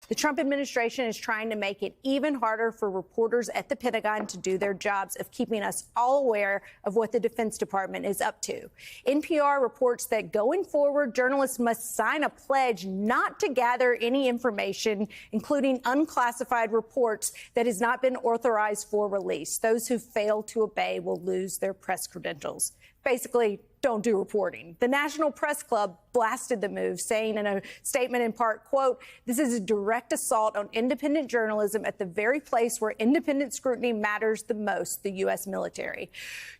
The Trump administration is trying to make it even harder for reporters at the Pentagon to do their jobs of keeping us all aware of what the Defense Department is up to. NPR reports that going forward, journalists must sign a pledge not to gather any information, including unclassified reports, that has not been authorized for release. Those who fail to obey will lose their press credentials. Basically, don't do reporting. The National Press Club blasted the move, saying in a statement in part, quote, "This is a direct assault on independent journalism at the very place where independent scrutiny matters the most, the U.S. military."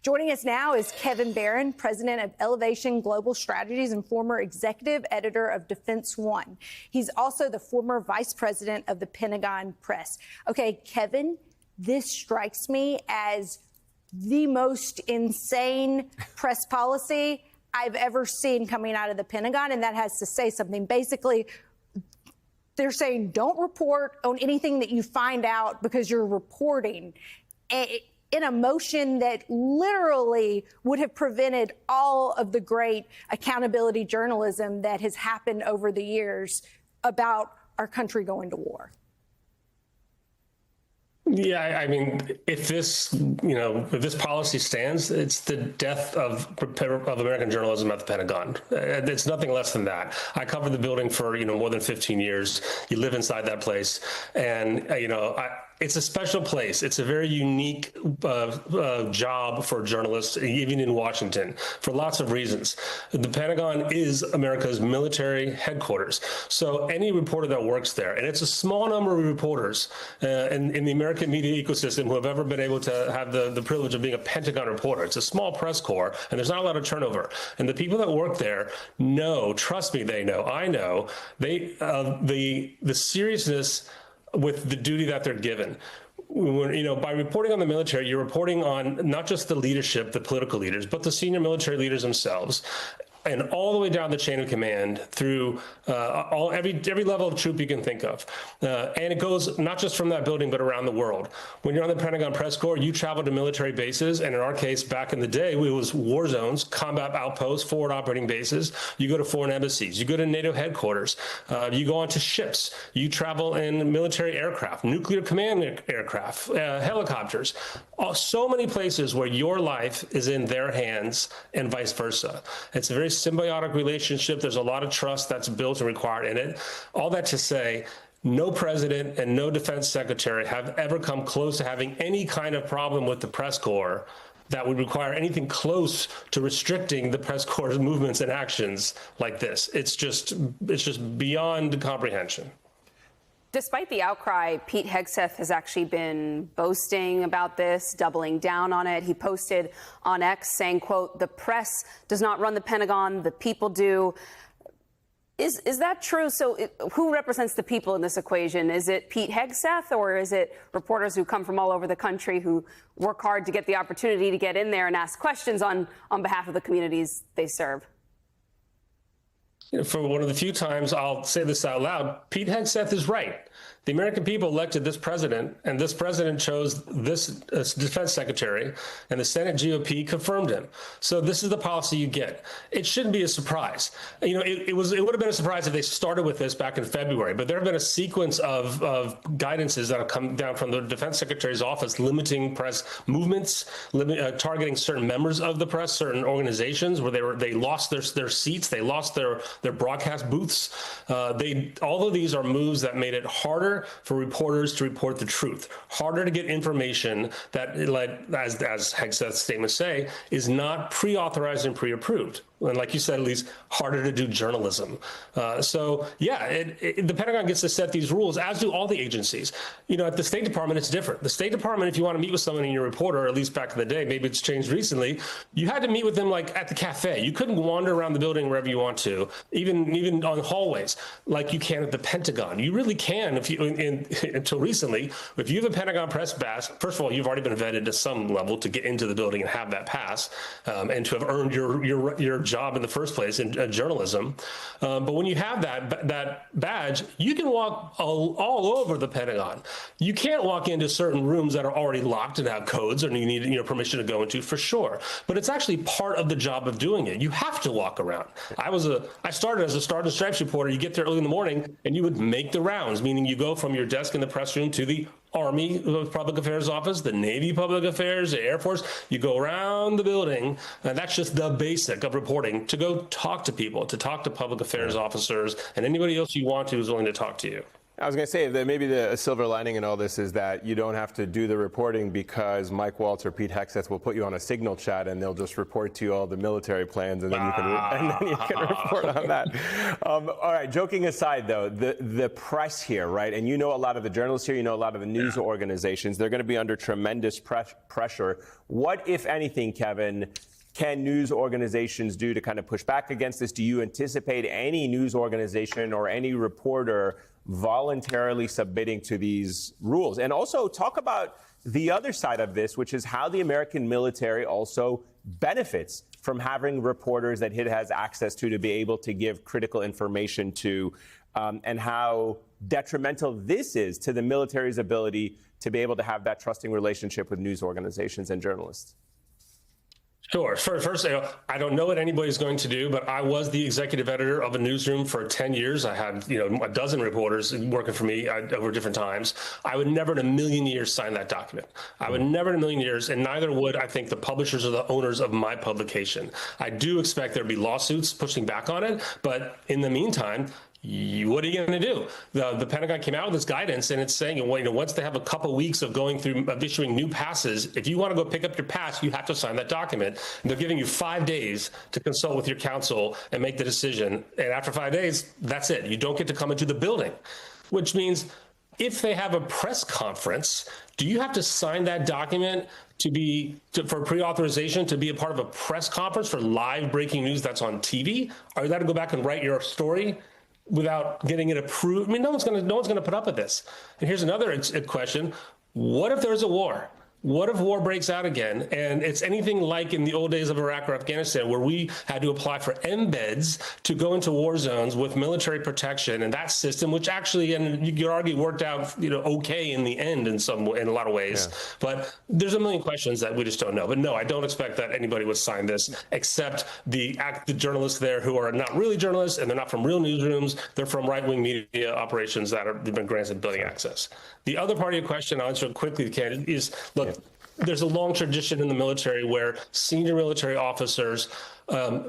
Joining us now is Kevin Barron, president of Elevation Global Strategies and former executive editor of Defense One. He's also the former vice president of the Pentagon Press. Okay, Kevin, this strikes me as the most insane press policy I've ever seen coming out of the Pentagon, and that has to say something. Basically, they're saying don't report on anything that you find out because you're reporting in a motion that literally would have prevented all of the great accountability journalism that has happened over the years about our country going to war. Yeah, I mean, if this policy stands, it's the death of American journalism at the Pentagon. It's nothing less than that. I covered the building for, more than 15 years. You live inside that place. And, it's a special place. It's a very unique job for journalists, even in Washington, for lots of reasons. The Pentagon is America's military headquarters. So any reporter that works there, and it's a small number of reporters in the American media ecosystem who have ever been able to have the privilege of being a Pentagon reporter. It's a small press corps, and there's not a lot of turnover. And the people that work there know, trust me, they know, I know, the seriousness with the duty that they're given. By reporting on the military, you're reporting on not just the leadership, the political leaders, but the senior military leaders themselves. And all the way down the chain of command through every level of troop you can think of. And it goes not just from that building, but around the world. When you're on the Pentagon Press Corps, you travel to military bases. And in our case, back in the day, it was war zones, combat outposts, forward operating bases. You go to foreign embassies. You go to NATO headquarters. You go onto ships. You travel in military aircraft, nuclear command aircraft, helicopters. So many places where your life is in their hands and vice versa. It's a very symbiotic relationship. There's a lot of trust that's built and required in it. All that to say, no president and no defense secretary have ever come close to having any kind of problem with the press corps that would require anything close to restricting the press corps' movements and actions like this. It's just beyond comprehension. Despite the outcry, Pete Hegseth has actually been boasting about this, doubling down on it. He posted on X saying, quote, "The press does not run the Pentagon, the people do." Is that true? So who represents the people in this equation? Is it Pete Hegseth, or is it reporters who come from all over the country who work hard to get the opportunity to get in there and ask questions on behalf of the communities they serve? For one of the few times I'll say this out loud, Pete Hegseth is right. The American people elected this president, and this president chose this defense secretary, and the Senate GOP confirmed him. So this is the policy you get. It shouldn't be a surprise. It would have been a surprise if they started with this back in February, but there have been a sequence of guidances that have come down from the defense secretary's office limiting press movements, targeting certain members of the press, certain organizations where they lost their seats, they lost their broadcast booths. All of these are moves that made it harder for reporters to report the truth, harder to get information that, as Hegseth's statements say, is not pre-authorized and pre-approved. And like you said, at least harder to do journalism. The Pentagon gets to set these rules, as do all the agencies. At the State Department, it's different. The State Department, if you want to meet with someone and you're a reporter, or at least back in the day, maybe it's changed recently, you had to meet with them like at the cafe. You couldn't wander around the building wherever you want to, even on hallways, like you can at the Pentagon. You really can, until recently, if you have a Pentagon press pass, first of all, you've already been vetted to some level to get into the building and have that pass, and to have earned your job in the first place in journalism. But when you have that badge, you can walk all over the Pentagon. You can't walk into certain rooms that are already locked and have codes, or you need permission to go into, for sure. But it's actually part of the job of doing it. You have to walk around. I started as a Stars and Stripes reporter. You get there early in the morning, and you would make the rounds, meaning you go from your desk in the press room to the Army Public Affairs Office, the Navy Public Affairs, the Air Force. You go around the building, and that's just the basic of reporting, to go talk to people, to talk to public affairs officers, and anybody else you want to who's willing to talk to you. I was going to say that maybe the silver lining in all this is that you don't have to do the reporting, because Mike Waltz or Pete Hegseth will put you on a signal chat and they'll just report to you all the military plans, and then you can report on that. All right, joking aside, though, the press here, right? And you know a lot of the journalists here, you know a lot of the news organizations. They're going to be under tremendous pressure. What, if anything, Kevin, can news organizations do to kind of push back against this? Do you anticipate any news organization or any reporter voluntarily submitting to these rules? And also talk about the other side of this, which is how the American military also benefits from having reporters that it has access to be able to give critical information to, and how detrimental this is to the military's ability to be able to have that trusting relationship with news organizations and journalists. Sure. First, I don't know what anybody's going to do, but I was the executive editor of a newsroom for 10 years. I had, a dozen reporters working for me over different times. I would never in a million years sign that document. I would never in a million years, and neither would, I think, the publishers or the owners of my publication. I do expect there'll be lawsuits pushing back on it, but in the meantime, what are you going to do? The Pentagon came out with this guidance, and it's saying, once they have a couple weeks of going through issuing new passes, if you want to go pick up your pass, you have to sign that document. And they're giving you 5 days to consult with your counsel and make the decision. And after 5 days, that's it. You don't get to come into the building, which means if they have a press conference, do you have to sign that document for pre-authorization to be a part of a press conference for live breaking news that's on TV? Or you got to go back and write your story without getting it approved? I mean, no one's going to put up with this. And here's another question. What if there's a war? What if war breaks out again, and it's anything like in the old days of Iraq or Afghanistan, where we had to apply for embeds to go into war zones with military protection, and that system, which actually, and you could argue, worked out, okay in the end in a lot of ways. Yeah. But there's a million questions that we just don't know. But no, I don't expect that anybody would sign this, except the journalists there who are not really journalists, and they're not from real newsrooms. They're from right-wing media operations that have been granted building access. The other part of your question, I'll answer quickly, Ken, is, look, there's a long tradition in the military where senior military officers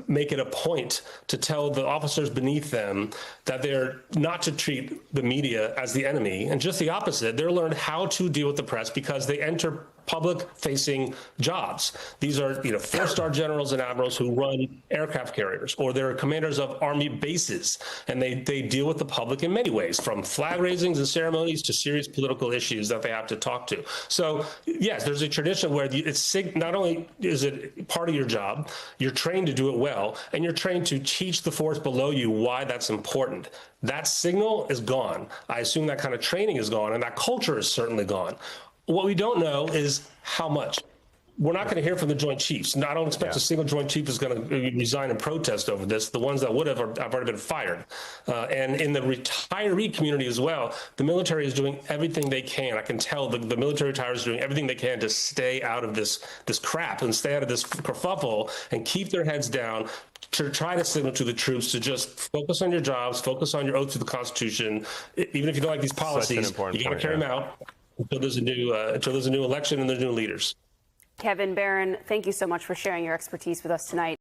make it a point to tell the officers beneath them that they're not to treat the media as the enemy, and just the opposite. They're learned how to deal with the press because they enter public-facing jobs. These are, four-star generals and admirals who run aircraft carriers, or they're commanders of Army bases, and they deal with the public in many ways, from flag raisings and ceremonies to serious political issues that they have to talk to. So, yes, there's a tradition where it's not only is it part of your job, you're trained to do it well, and you're trained to teach the force below you why that's important. That signal is gone. I assume that kind of training is gone, and that culture is certainly gone. What we don't know is how much. We're not going to hear from the Joint Chiefs. I don't expect a single Joint Chief is going to resign and protest over this. The ones that would have already been fired. And in the retiree community as well, the military is doing everything they can. I can tell the military retirees are doing everything they can to stay out of this crap and stay out of this kerfuffle and keep their heads down, to try to signal to the troops to just focus on your jobs, focus on your oath to the Constitution. Even if you don't like these policies, you got to carry them out until there's a new election and there's new leaders. Kevin Barron, thank you so much for sharing your expertise with us tonight.